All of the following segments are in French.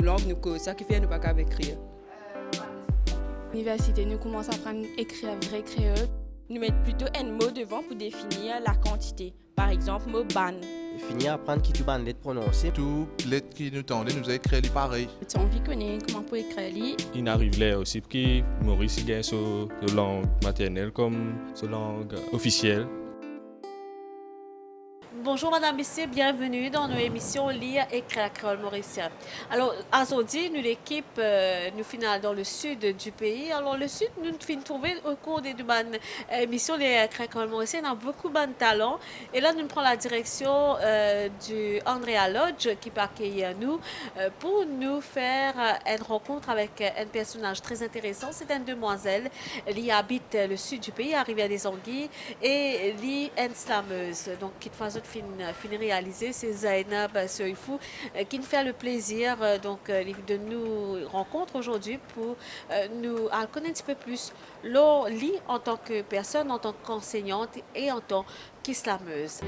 langue, nous cause, ça qui fait nous pas qu'à écrire. À l'université, nous commençons à apprendre à écrire vrai créole. Nous mettons plutôt un mot devant pour définir la quantité. Par exemple, mot ban. Finir à apprendre qui tu ban lettres prononcées. Tout lettres qui nous tendent, nous a écrit pareil. Tu as envie de connaître comment pour écrire. Il arrive là aussi que Maurice gagne sa langue maternelle comme sa langue officielle. Bonjour Madame Messier, bienvenue dans nos émissions Lire et Écrire créole mauricien. Alors, aujourd'hui, nous l'équipe, nous finissons dans le sud du pays. Alors, le sud, nous finissons trouver au cours des émissions Lire et Écrire créole mauricien, on a beaucoup de talents. Et là, nous prenons la direction du Andrea Lodge qui peut accueillir nous pour nous faire une rencontre avec un personnage très intéressant. C'est une demoiselle qui habite le sud du pays, à Rivière-des-Anguilles, et qui est une slameuse. Donc, qui faisait fin réalisé, c'est Zainab Soifou qui nous fait le plaisir de nous rencontrer aujourd'hui pour nous connaître un petit peu plus Loli en tant que personne, en tant qu'enseignante et en tant qu'islameuse.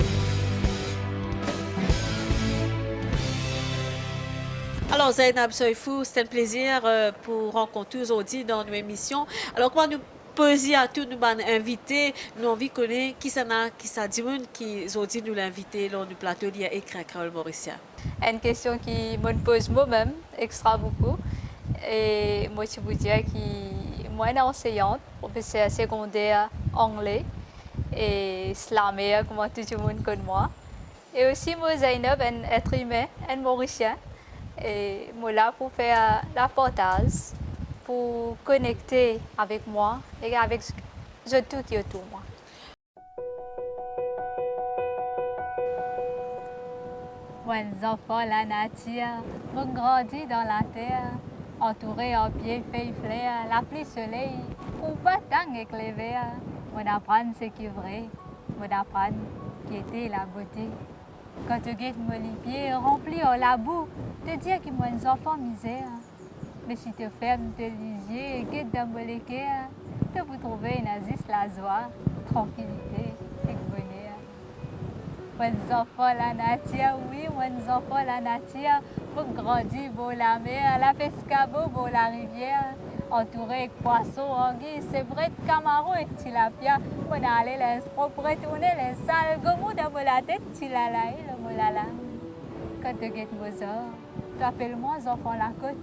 Alors Zainab Soifou, c'est un plaisir pour rencontrer aujourd'hui dans nos émissions. Alors comment nous poser à tous nos invités, nous envie de connaître qui ça dit qui aujourd'hui nous l'invité dans le plateau Lire et Écrire créole mauricien. Une question qui me pose moi-même extra beaucoup. Et moi, je vous dire que moi, je suis enseignante, professeure secondaire anglais et slammer, comme tout le monde connaît moi. Et aussi, moi, Zainab, un être humain, un mauricien. Et moi, là, pour faire la partage, pour connecter avec moi et avec tout qui est autour de moi. Mes enfants, la nature, vont grandir dans la terre, entourés en pieds, feuilles, fleurs, la pluie, soleil, ou battant avec les verres. On apprend ce qui est vrai, on apprend qui était la beauté. Quand tu guettes mon pied rempli en la boue, te dire que mes enfants misère. Mais si tu fermes tes yeux et guettes dans mon cœur, tu peux trouver une asile, la joie, tranquillité et bonheur. Mes enfants, la nature, oui, mes enfants, la nature, pour grandir, beau la mer, la pescabo, beau la rivière, entouré de poissons, anguilles, c'est vrai de camarons et tilapia. On a allé les pour retourner les salles, gommou dans la tête, tilala, le molala. Quand tu guettes mon or, tu appelles moi enfant la côte.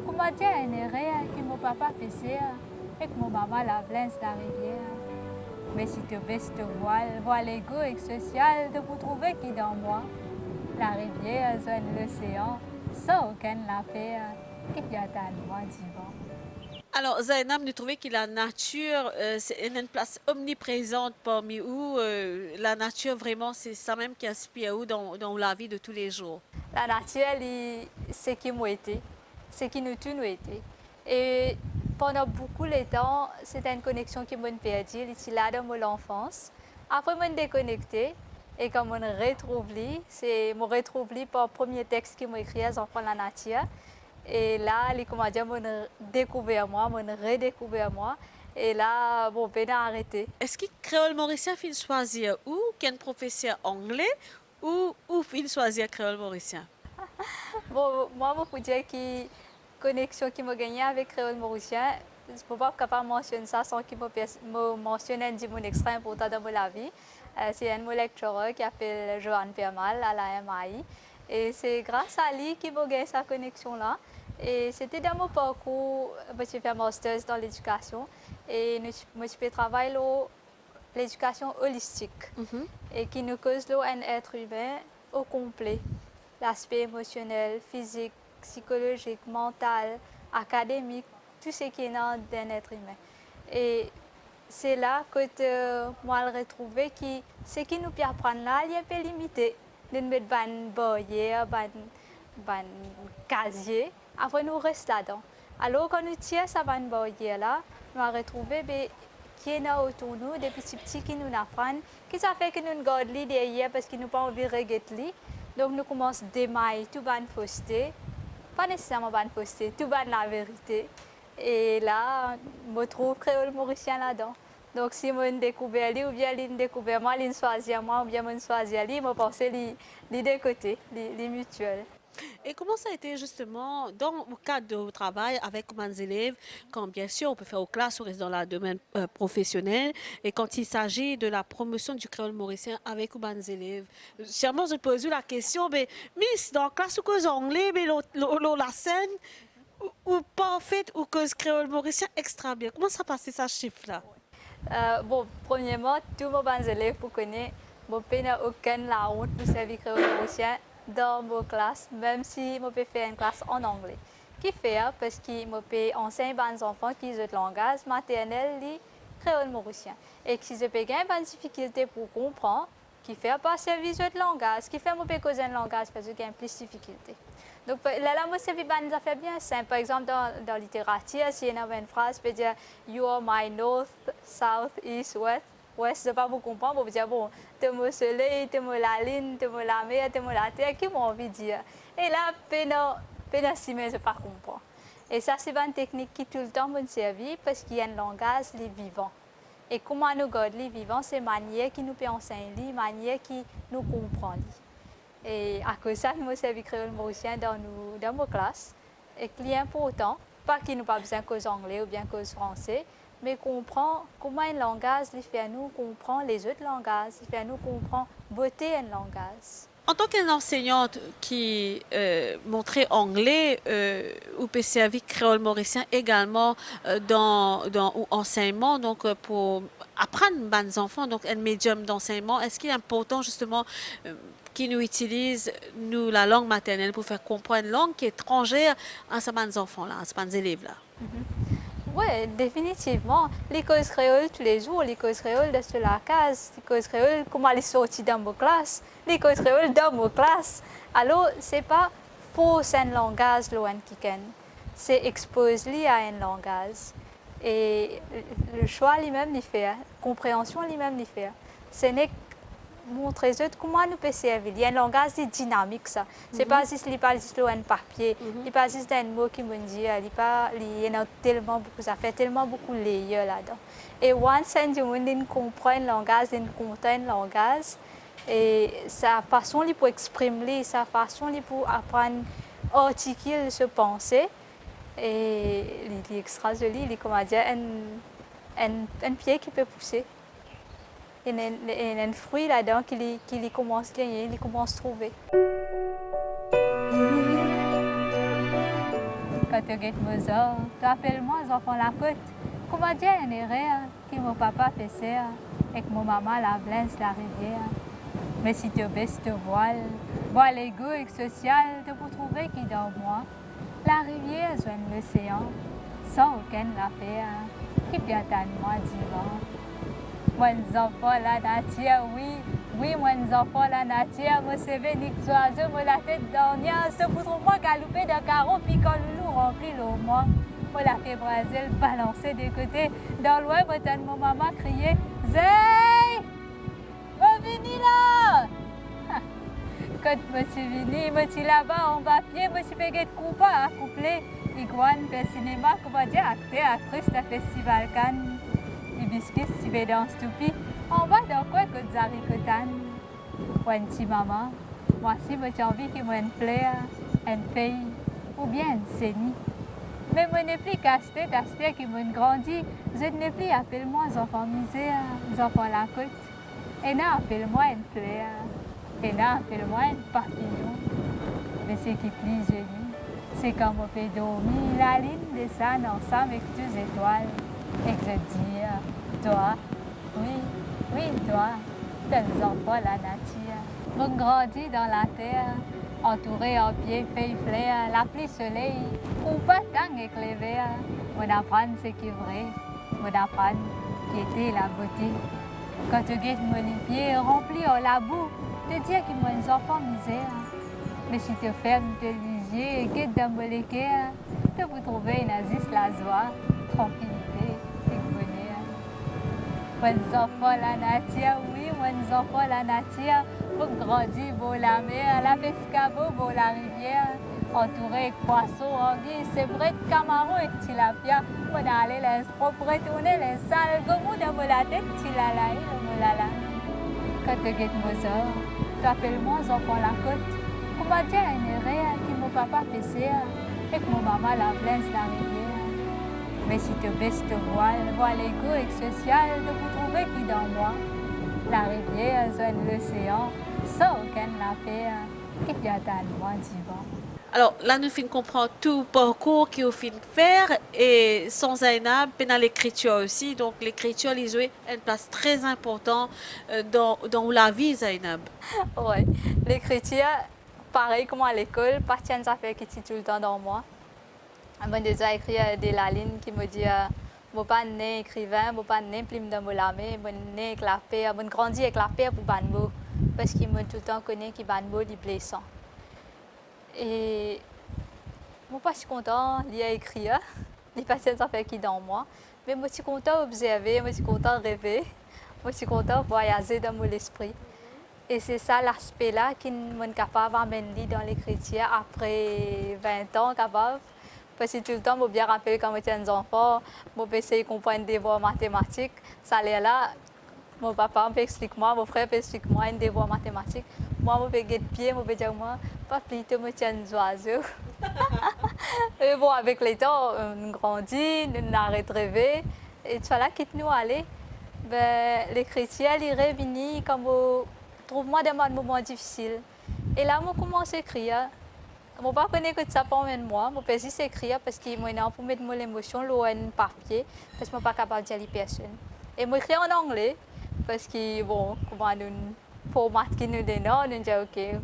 Comment dire un erreur que mon papa pissait et que mon maman la blesse la rivière. Mais si tu baisses ton voile égoïque social, tu peux trouver qui dans moi. La rivière zone l'océan, sans aucune la paix, qui vient à moi divan. Alors Zainab, nous trouvons que la nature, c'est une place omniprésente parmi nous. La nature, vraiment, c'est ça même qui inspire dans la vie de tous les jours. La nature, c'est qui m'a été. C'est qui nous tous nous été. Et pendant beaucoup de temps, c'était une connexion qui m'a perdue, ici là dans mon enfance. Après, je me déconnecté et quand je me retrouve, c'est me retrouve par le premier texte qui m'a écrit aux enfants de la nature. Et là, les comédiens m'ont découvert moi, m'ont redécouvert moi. Et là, bon, ben arrêté. Est-ce que créole mauricien faut choisir ou qu'un professeur anglais ou faut choisir créole mauricien? Bon, moi, je peux dire que la connexion qui m'a gagnée avec créole mauricien, je ne peux pas capable mentionner ça sans qu'il me mentionne un dimanche extra important dans ma vie. C'est un lecturer qui s'appelle Johan Permal à la MAI. Et c'est grâce à lui qu'il m'a gagné cette connexion-là. Et c'était dans mon parcours, je fais un master dans l'éducation. Et je peux travailler l'éducation holistique. Et qui nous cause un être humain au complet. L'aspect émotionnel, physique, psychologique, mental, académique, tout ce qui est dans d'un être humain. Et c'est là que moi je retrouvé que ce qui nous peut apprendre là, il est un peu limité. Nous mettons une barrière, un casier, après nous restons là-dedans. Alors quand nous tirons cette barrière là, nous avons retrouvé qui est autour de nous, des petits qui nous apprennent, qui ça fait que nous gardons derrière parce qu'ils n'ont pas envie de regarder. Donc nous commençons à démailler tout ban fausseté, pas nécessairement ban fausseté, tout ban la vérité. Et là, je me trouve créole mauricien là-dedans. Donc si je découvre lui ou bien il découvre moi, il choisit moi ou bien je choisis lui, je pense les deux côtés, les mutuels. Et comment ça a été justement dans le cadre de votre travail avec les élèves, quand bien sûr on peut faire aux classes, on reste dans le domaine professionnel, et quand il s'agit de la promotion du créole mauricien avec les élèves. Sûrement, je pose la question, mais Miss, dans la classe ou cause anglais, mais la scène, ou parfaite, ou cause créole mauricien extra bien. Comment ça passe ça chiffre-là? Bon, premièrement, tous mes élèves pour connaître, je n'ai aucune la honte pour servir créole mauricien dans mon classe, même si je peux faire une classe en anglais. Qui fait parce que je peux enseigner aux enfants qui ont le langage maternel li créole mauricien. Et que si je peux avoir une difficulté pour comprendre, qui fait pas servir de langage, qui fait que je peux causer un langage parce que j'ai plus de difficultés. Donc là, moi, c'est des affaires bien simples. Par exemple, dans la littérature, si il y a une phrase, je peux dire « You are my north, south, east, west ». West, je ne peux pas vous comprendre. Je peux dire « Bon, tu es mon soleil, tu es mon la ligne, tu es mon la mer, tu es mon la terre ». Qui m'a envie de dire? Et là, je ne peux pas comprendre. Et ça, c'est une technique qui tout le temps me servir parce qu'il y a un langage les vivant. Et comment nous gardons les vivants, c'est la manière qui nous peut enseigner, la manière qui nous comprend. Et à cause de ça, nous servi créole mauricien dans nos classes. Et qui est important, pas qu'il nous pas besoin de cause anglais ou bien cause français, mais comprend comment un langage les fait à nous comprendre les autres langages, les fait à nous comprendre beauté un langage. En tant qu'enseignante qui montrait anglais ou peut servir créole mauricien également dans l'enseignement, donc pour apprendre aux enfants, donc un médium d'enseignement, est-ce qu'il est important justement qui nous utilise la langue maternelle pour faire comprendre une langue qui est étrangère à ces enfants-là, à ces élèves-là? Oui, définitivement. L'école créole tous les jours, l'école créole de la case, l'école créole, comment elle est sortie dans vos classes, l'école créole dans vos classes. Alors, ce n'est pas faux un langage, c'est exposer à un langage. Et le choix lui-même, il fait, compréhension lui-même, il fait. Ce n'est montrer comment nous peut servir. Il y a un langage dynamique, ça. C'est pas juste un papier, il pas juste un mot qui me dit, il y a tellement beaucoup, ça fait tellement beaucoup de layers là-dedans. Et once on comprend un langage, on comprend un langage, et sa façon pour exprimer, sa façon pour apprendre à articuler, se penser, et il est extra joli, il est comment dire, un pied qui peut pousser. Il y a un fruit là-dedans qu'il commence à gagner, il commence à trouver. Quand tu es Mozart, tu appelles moi les enfants la côte. Comment dire un erreur que mon papa faisait et que mon maman la blesse la rivière. Mais si tu baisses te voile, vois l'ego et social, tu peux trouver qui dans moi. La rivière joint l'océan, sans aucune affaire, qui peut attendre moi divin. Moi, enfants, la nature, oui, moi, enfants, la nature, moi, c'est vénique oiseau, moi, la tête dernière, ce pour moi, galoper d'un carreau, puis quand le loup remplit l'eau, moi, la tête Brésil, balancée des côtés, dans l'ouest, moi, mon maman criait, Zey, venez là! Quand je suis venue, je suis là-bas en bas-pied, je suis payé de coupa à coupler, iguane, le cinéma, comment dire, acteur, actrice, le festival Cannes. Biscuits, si vous dans Stoupi, en bas dans quoi que vous avez pour une petite maman, moi aussi, j'ai envie qu'il m'ait une fleur, une fille, ou bien une sénie. Mais je n'ai plus casté, qui m'a grandi, je n'ai plus appelé moi les enfants misère, les enfants la côte. Et non, appelle-moi une fleur, et non, appelle-moi une papillon. Mais ce qui est plus joli, c'est quand on peut dormir la ligne de ça ensemble avec 2 étoiles. Et que je dis, toi, oui, toi, tes enfants la nature. On grandit dans la terre, entouré en pieds, feuilles, fleurs, la pluie, soleil, ou pas tant éclairé. On apprend ce qui est vrai, on apprend qui était la beauté. Quand tu guettes mon pied rempli en la boue, tu dis que mon enfant misère. Mais si tu fermes tes yeux et guettes dans mon équerre, tu peux trouver une Aziz la joie, tranquillité. Mes enfants la nature, oui, mes enfants la nature, pour grandir beau la mer, la pescabo, beau la rivière, entouré de poissons, anguilles, c'est vrai de camarons et de tilapia, on allait les pour retourner les salles, comme dans la tête, tilalaï, molala. Quand tu guettes Mozart, tu appelles moi les enfants la côte, comment dire une erreur papa PC, et que mon maman la plaine la rivière. Mais si tu baisses te voile, vois l'égo et social de vous trouver qui dans moi. La rivière, zone l'océan, sans aucune la paix, qui vient à moi divan. Alors là, nous finissons comprendre tout le parcours qu'il faut faire et sans Zainab, pendant l'écriture aussi. Donc l'écriture, elle joue une place très importante dans la vie Zainab. Oui, l'écriture, pareil comme à l'école, partie des affaires qui sont tout le temps dans moi. J'ai déjà écrit des lignes qui me disent je ne suis pas né écrivain, je ne suis pas né plume de molamé, je suis né avec la paix, je grandi avec la paix pour banbo. Parce qu'il m'a tout le temps connu que banbo est blessant. Et je ne suis pas si content d'écrire, les patients affaires qui sont dans moi, mais je suis content d'observer, je suis content de rêver, je suis content de voyager dans mon esprit. Et c'est ça l'aspect-là qui est capable d'amener dans l'écriture après 20 ans. Capable. Parce que tout le temps, je me bien rappeler quand j'étais un enfant, je vais essayer de comprendre des devoirs mathématiques. Ça là là, mon papa m'explique moi, mon frère m'explique moi un devoir mathématique. Moi, je vais guetter pied, je vais dire moi, pas plutôt me tiens des oiseaux. Et bon, avec le temps, on grandit, on arrête de rêver. Et tu vois là, quitte-nous aller. Ben, l'écriture, elle irait venir comme trouve-moi dans un moment difficile. Et là, je commence à écrire. Je ne connais pas que ça pour moi. Je peux juste écrire parce que je pour mettre mon émotion dans un papier parce que je ne suis pas capable de dire à personne. Et je écris en anglais parce que, bon, comment nous format qui nous donne, nous dit ok,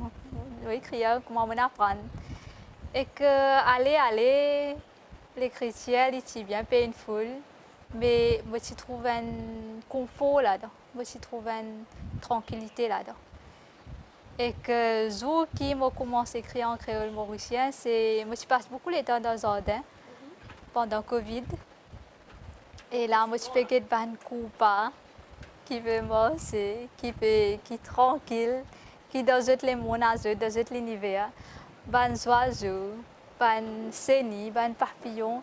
je écrire, comment on apprend. Et que aller, l'écriture, est bien painful, mais je trouve un confort là-dedans, je trouve une tranquillité là-dedans. Et que jour qui m'a commencé à écrire en créole mauricien, c'est je passe beaucoup de temps dans le jardin pendant Covid. Et là, je fais des coupa qui veut marcher, qui est tranquille, qui dans les mondes, dans l'univers, des oiseaux, des sénis, des papillons.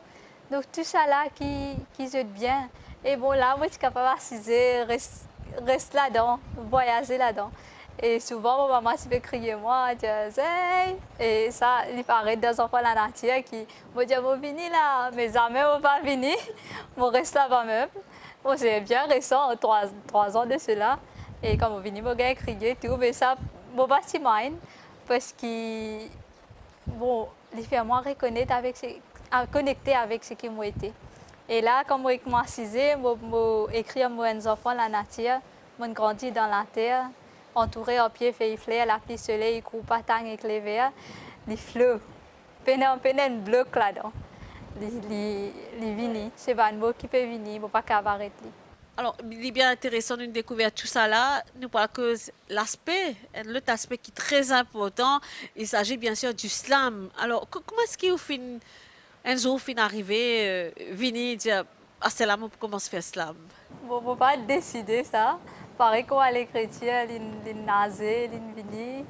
Donc tout ça là qui joue bien. Et bon là, je suis capable d'assiser, rester là-dedans, voyager là-dedans. Et souvent, ma maman se crier moi, dire hey! Et ça, il paraît des enfants de la nature qui me disent je vais venir là, mes amis ne vont pas venir, je reste là-bas même. Bon, c'est bien récent, 3 ans de cela. Et quand je viens, je vais crier tout, mais ça, je ne vais pas s'y mind parce que, bon, les filles moi reconnaître avec connecter avec ce qui m'ont été. Et là, quand je commence à écrire mes enfants de la nature, je grandis dans la terre. Entouré en pied, feuilles fleurs, la pluie soleil, coupe patang avec les verts, les fleurs, un bloc là-dedans. Les vignes, c'est un mot qui peut venir, il ne faut pas qu'avarrer. Alors, il est bien intéressant de découvrir tout ça là. Nous parlons que l'autre aspect qui est très important, il s'agit bien sûr du slam. Alors, comment est-ce qu'il finit un jour arrivé, venir dire ah c'est là pour commencer à faire slam? Bon, on ne peut pas décider ça. Pareil comme à l'écriture, les nager, les vini,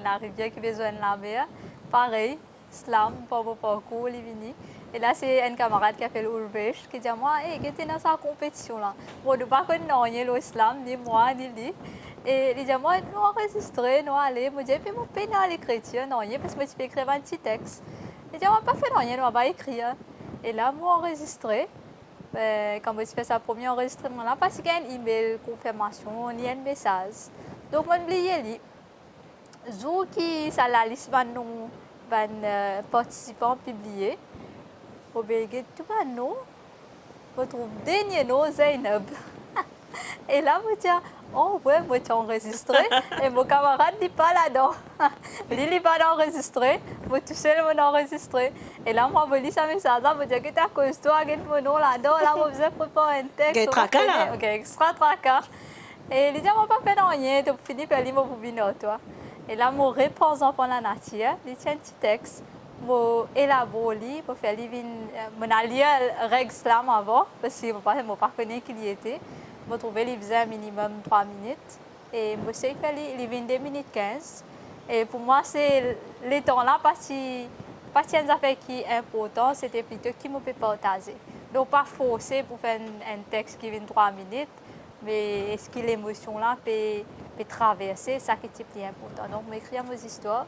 la rivière qui a besoin de la mer. Pareil, slam, pour mon parcours, les vini. Et là, c'est un camarade qui appelle Ulvesh qui dit à moi, hey, tu es dans sa compétition là. Bon, je ne sais pas connaître le slam, ni moi, ni lui. Et il dit à moi, nous enregistrer, nous aller. Je dis, puis mon peine à l'écriture, non, parce que je peux écrire un petit texte. Il dit, on ne va pas faire rien, on va écrire. Et là, moi enregistré. Quand je fais ce premier enregistrement là, parce qu'il y a un email confirmation, il y a un message. Donc, je oublié. Jour qui ça la liste de participants publiés, je vais tout le monde, je trouve dernier nom Zainab. Et là, je dis, oh ouais, moi j'ai enregistré. Et mon camarade n'est pas là-dedans. Lui, il n'est pas enregistré. Moi tout seul, je enregistré. Et là, moi, je lis ce message-là, je dis que tu as cause toi, tu as mon nom là-dedans. Là, je faisais préparer un texte. Ok, extra traca. Et il dit, je ne vais pas faire rien, tu finis par lire mon bobino, toi. Et là, je réponds aux enfants de la nature, il tient un petit texte. Je élabore, je fais lire, je lis les règles slam avant, parce que je ne connais pas qui il était. Je trouve qu'il faisait un minimum 3 minutes. Et je sais qu'il fait 2 minutes 15. Et pour moi, c'est les temps-là, parce que une affaire qui est importante, c'était plutôt qui me peut partager. Donc, pas forcer pour faire un texte qui vient 3 minutes, mais est-ce que l'émotion-là peut traverser, ça qui est plus important. Donc, j'écris mes histoires.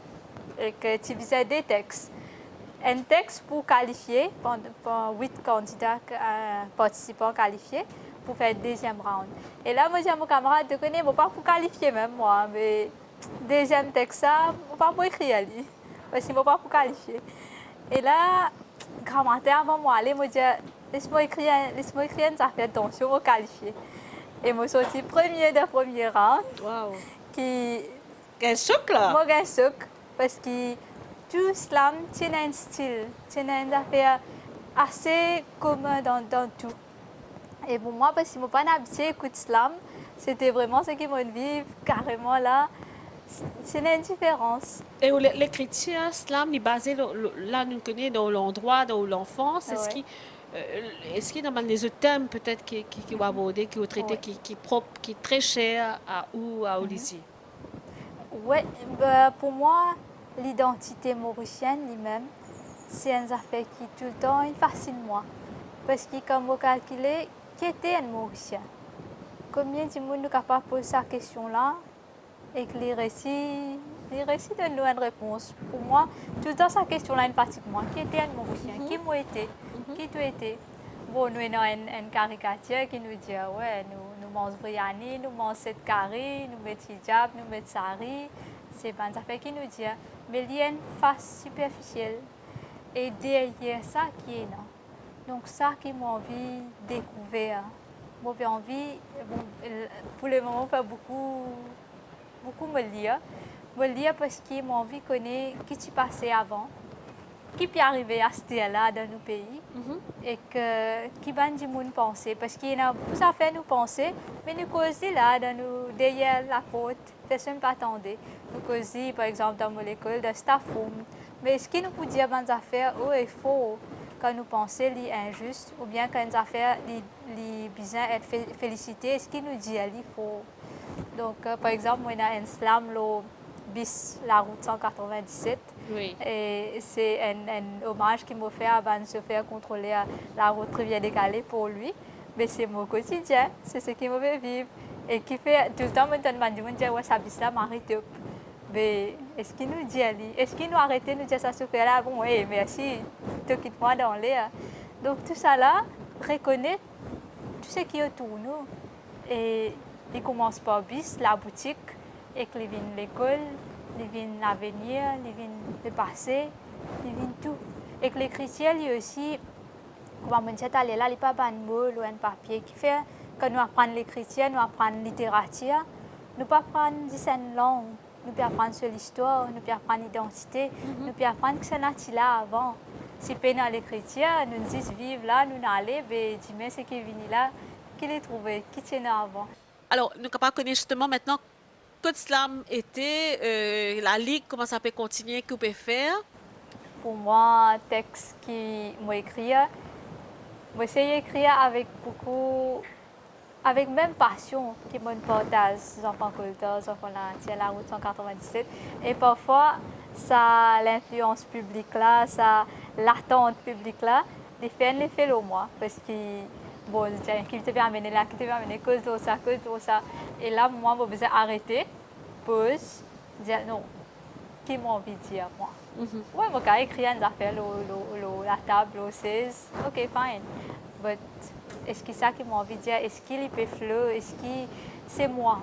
et que tu faisais des textes. Un texte pour qualifier, pour 8 candidats participants qualifiés, pour faire le deuxième round. Et là, moi, j'ai mon camarade de connaître, moi, pas pour qualifier même moi, mais deuxième texte, ça, pas pour écrire, parce qu'il ne pas pour qualifier. Et là, grand-mère, avant moi, aller, moi, dit, laisse-moi écrire ça fait attention, moi, qualifier. Et moi, je suis premier de premier round. Wow. Qui... Un choc là? Moi, j'ai un choc, parce que tout slam tient un style, tient une affaire assez commun dans tout. Et pour moi, parce que je ne suis pas habituée à écouter slam, c'était vraiment ce qui m'a vécu carrément là. C'est une différence. Et l'écriture slam est basée là, nous connaissons dans l'endroit, dans l'enfance. Est-ce qu'il y a des autres thèmes peut-être qui vont aborder, qui vont traiter, qui est très cher au lycée? Oui, pour moi, l'identité mauricienne lui-même, c'est une affaire qui tout le temps fascine moi. Parce que quand vous calculez, qui était un Mauricien? Combien de monde est capable de poser cette question-là et que les récits donnent nous une réponse? Pour moi, tout le temps, cette question-là fatigue moi. Qui était un Mauricien? Qui moi été? Qui tu étais? Bon, nous avons une caricature qui nous dit, ouais, nous mangeons biryani, nous mangeons cette carré, nous mettons hijab, nous mettons sari. C'est pas une affaire qui nous dit. Mais il y a une face superficielle. Et derrière ça qui est là. Donc ça qui m'a envie de découvrir. J'ai envie, pour le moment, faire beaucoup me lire. Me lire parce que j'ai envie de connaître qui tu passais avant, qui peut arriver à ce stade-là dans nos pays, et que qui va nous penser. Parce qu'il y a beaucoup à faire nous penser, mais nous causons là, derrière la porte, personne ne peut attendre. Nous causons, par exemple, dans l'école, de staff room. Mais ce qui nous peut dire dans les affaires, il faut, quand nous pensons qu'il est injuste, ou bien quand les affaires sont besoin d'être félicitées, ce qui nous dit qu'il faut. Donc, par exemple, on a un slam, bis la route 197. Oui. Et c'est un hommage qu'il m'a fait avant de se faire contrôler la route Rivière décalée pour lui. Mais c'est mon quotidien, c'est ce qui me fait vivre. Et qui fait tout le temps, je me dis, ouais, ça bis là m'arrête. Mais est-ce qu'il nous dit, est-ce qu'il nous arrête de nous dire ça se fait là? Bon, oui, merci, te quitte-moi dans l'air. Donc tout ça là, reconnaître tout ce qui est autour de nous. Et il commence par bis, la boutique, et qu'il vient l'école, il vient l'avenir, il vient le passé, il vient tout. Et que l'écriture, lui aussi, comme on dit, là, il n'y a pas de mots ou un papier qui fait que nous apprenons l'écriture, nous apprenons la littérature, nous ne pouvons pas apprendre une langue. Nous pouvons apprendre sur l'histoire, nous pouvons apprendre l'identité, nous pouvons apprendre que c'est là avant. Si nous dans l'écriture, nous nous disons vivre là, nous allons, mais dis-moi ce qui est venu là, qui l'a trouvé, qui tient avant. Alors, nous sommes capables de connaître justement maintenant que slam était, la ligue, comment ça peut continuer, que vous pouvez faire? Pour moi, un texte qui m'a écrit, j'ai essayé d'écrire avec beaucoup. Avec même passion qui me partage, les enfants culteurs, les enfants là, la route 197. Et parfois, ça l'influence publique là, ça l'attente publique là, les fait un effet au moi. Parce que, bon, qui te peut amener là, qui te peut amener cause de ça. Et là, moi, je besoin arrêter, pause, dire non, qui m'a envie de dire moi. Oui, je vais écrire une affaire, la table, le 16, ok, fine. But, est-ce que c'est ça qui m'a envie de dire? Est-ce qu'il est fleu? Est-ce que c'est moi?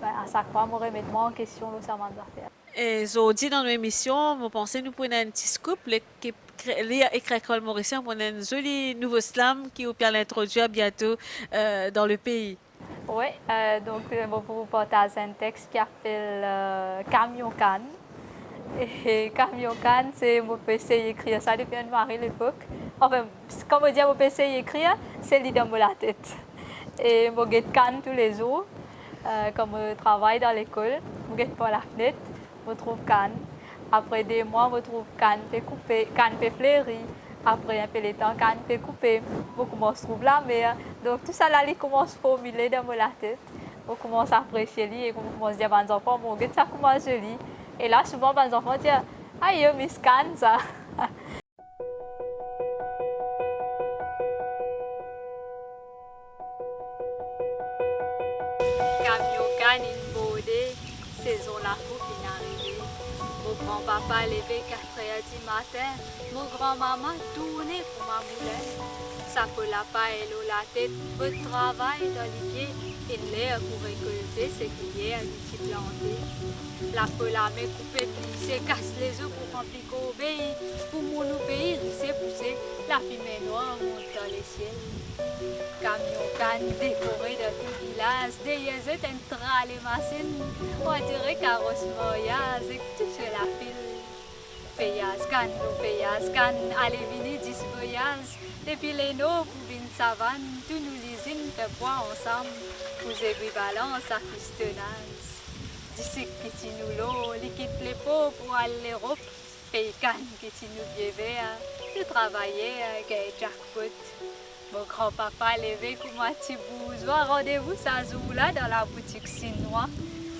À chaque fois, je remets moi en question, ça m'a affaire. Et aujourd'hui, dans nos émissions, vous pensez nous prenons un petit scoop, l'équipe École Mauricien, on a un joli nouveau slam qui va l'introduire bientôt dans le pays. Oui, donc je vais vous partager un texte qui s'appelle Camion Cannes. Et Camion Cannes, c'est mon PC écrire ça depuis un mari à l'époque. Enfin, comme on dit, mon PC écrire, c'est l'idée dans la tête. Et je guette Cannes tous les jours. Comme je travaille dans l'école, je guette par la fenêtre, je trouve Cannes. Après 2 mois, je trouve Cannes fait couper, Cannes fait fleurir. Après un peu de temps, Cannes fait couper. Je commence à trouver la mer. Donc tout ça là, il commence à formuler dans la tête. Je commence à apprécier et je commence à dire aux enfants, bon, ça commence joli. Et là, souvent, les enfants disent, aïe, Miss Cannes, ça. Camion Cannes, une beauté, saison la coupe, il est arrivé. grand-papa levé 4h du matin, mon grand-maman tournait pour ma moulin. Ça peut la paille la tête, peu de travail dans les pieds, et l'air pour récolter ce qu'il y a à l'outil planté. La peau la main coupée, plissée, casse les œufs pour remplir corbeille. Pour mon pays, rissé, poussé, la fumée noire monte dans les ciels. Camion canne décoré de tout village, des yeux entra les machines, on dirait carrosse moyage et touche la file. Payas canne, allez venir 10 voyages, depuis les nôtres pour une savane, tous nous l'usine fait boire ensemble, pour balance à fistonnage. D'ici qui nous l'eau, liquide les pots pour aller l'Europe, pays canne qui nous vievait, nous travailler avec un jackpot. Mon grand-papa levé comme un petit bourgeois, rendez-vous ça joue là dans la boutique chinoise.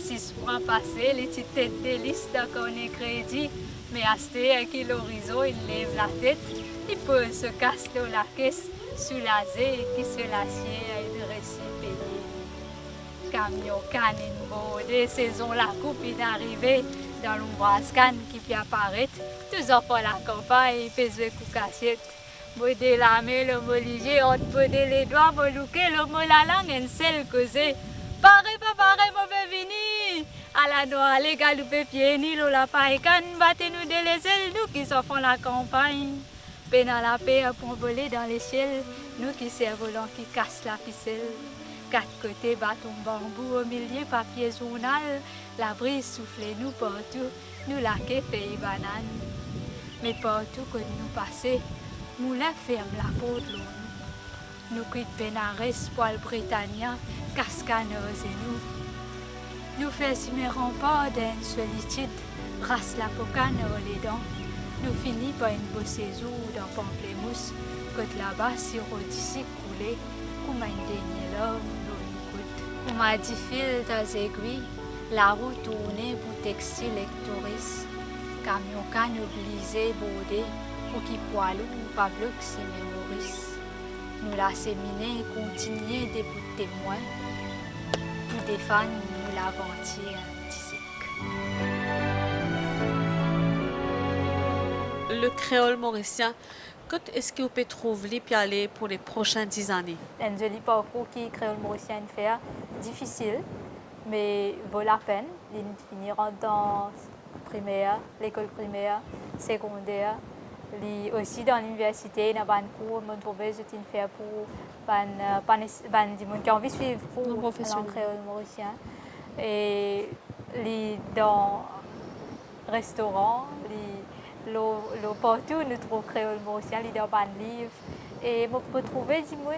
6 francs passés, les petites têtes délices d'accord on est crédit, mais acheter un kilo riso, il lève la tête, il peut se casser dans la caisse, soulagé et qui se l'assied à une récit payé. Camion canne une mode, saison la coupe est arrivée, dans l'ombrage canne qui peut apparaître, tous enfants la campagne, pesent coup cassette. Modé la main, le mot liger, on te podé les doigts, molouqué, le mot la langue, un seul causé. Pareil, pas pareil, mauvais vini. À la noix, les galoupés pieds, ni la paille, canne, battez-nous de les ailes, nous qui s'en font la campagne. Peine à la paix, pour voler dans les ciels, nous qui cerfs-volants qui cassent la ficelle. 4 côtés, bâton bambou, au milieu, papier journal, la brise soufflait nous partout, nous laquait feuilles banane. Mais partout que nous passons, moulin ferme la peau de l'eau. Nous quitte Benares, poil Britannia, cascaneuse et nous fait simer rempart d'une solitude, race la pocane les dents. Nous finit par une beau séjour dans Pamplemousse, côte là-bas, sirop d'ici coulé, comme un dernier l'homme, l'eau nous coûte. On m'a dit fil dans aiguilles, la route tournée pour textile et touristes, camion canne obligé, bordé, pour qui poilou ou pas bloc si mémorise. Nous la séminer et continuer des bouts de témoins, pour des fans, nous la ventir d'ici. Le créole mauricien, quand est-ce que vous pouvez trouver puis aller pour les prochaines 10 années? Un joli parcours qui créole mauricien fait difficile, mais vaut la peine. Il finir dans primaire, l'école primaire, secondaire. Aussi dans l'université, dans les cours, je trouve que c'est une faire pour les gens qui ont envie de suivre pour le créole mauricien. Et dans les restaurants, partout, nous trouvons créole mauricien, dans les livres. Et je peux trouver des gens,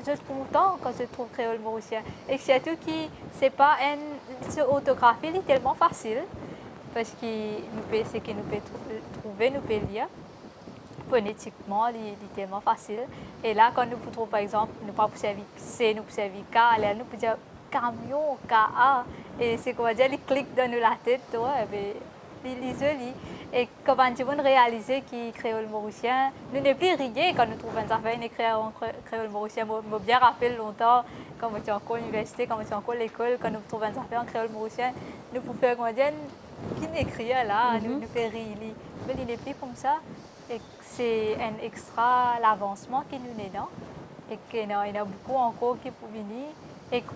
je suis content quand je trouve créole mauricien. Et surtout que ce n'est pas une orthographie tellement facile, parce que ce que nous pouvons trouver, nous pouvons lire. Phonétiquement, c'est tellement facile. Et là, quand nous trouvons, par exemple, nous ne pouvons pas servir C, nous pouvons servir K, là, nous pouvons dire camion, KA. Et c'est qu'on va dire, ils cliquent dans la tête, ils joli. Et quand on réalise que créole mauricien, nous n'est plus rigué quand nous trouvons une affaire écrire en créole mauricien. Je me bien rappelle longtemps, quand on était encore à l'université, quand on était encore à l'école, quand nous trouvons une affaire en créole mauricien, nous pouvions faire qui n'écrit là, nous pouvons rire. Mais il n'est plus comme ça. Et c'est un extra l'avancement qui nous est dans et qu'il y a beaucoup encore qui peuvent venir et que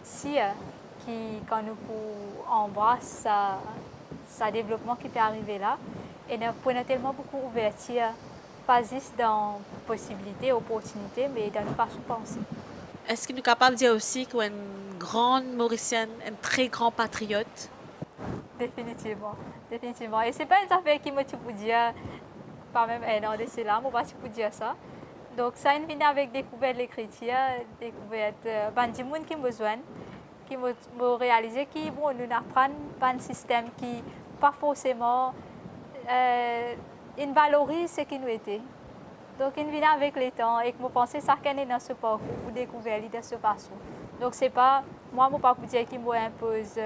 si quand nous embrassons ce développement qui peut arriver là et nous avons tellement beaucoup d'ouverture pas juste dans possibilités, opportunités mais dans nos façons de penser. Est-ce que nous sommes capables de dire aussi qu'on est une grande Mauricienne, un très grand patriote? Définitivement. Et ce n'est pas une affaire qui me peut dire pas même un an de cela, je ne peux pas dire ça. Donc ça vient avec découverte de l'écriture, découverte des gens qui me besoin, qui me réaliser que nous apprenons un système qui pas forcément valorise ce qui nous était. Donc il vient avec le temps et que je pense que ça est dans ce parcours pour découvrir de cette façon. Donc c'est pas moi je ne peux pas dire qu'il m'impose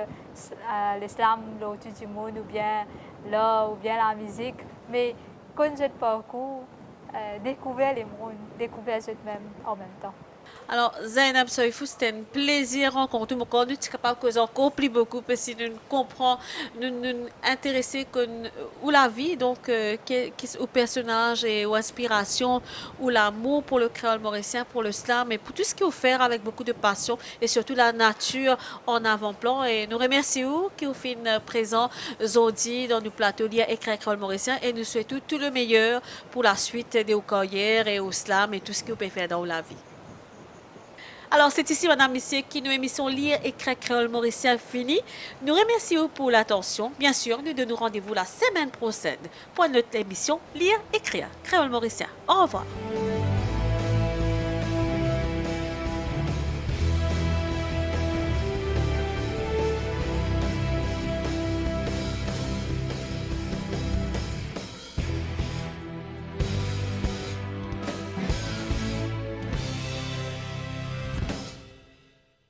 l'islam l'autre du monde ou bien l'art ou bien la musique, mais quand je parcours, découvrir les mondes, découvrir eux-mêmes en même temps. Alors, Zainab Soifou, c'était un plaisir de rencontrer. Nous sommes capables de causer encore plus beaucoup parce que nous comprenons, nous intéressés ou la vie, donc, au personnage et aux inspirations, ou l'amour pour le créole mauricien, pour le slam, et pour tout ce qui est offert avec beaucoup de passion et surtout la nature en avant-plan. Et nous remercions qui ont fait présent aujourd'hui dans nos plateaux liés et créole mauricien et nous souhaitons tout le meilleur pour la suite des carrières et au slam et tout ce qui peut faire dans la vie. Alors, c'est ici, madame, messieurs, qui nous émission Lire, écrire, créole mauricien fini. Nous remercions pour l'attention. Bien sûr, nous donnons rendez-vous la semaine prochaine pour notre émission Lire, écrire, créole mauricien. Au revoir.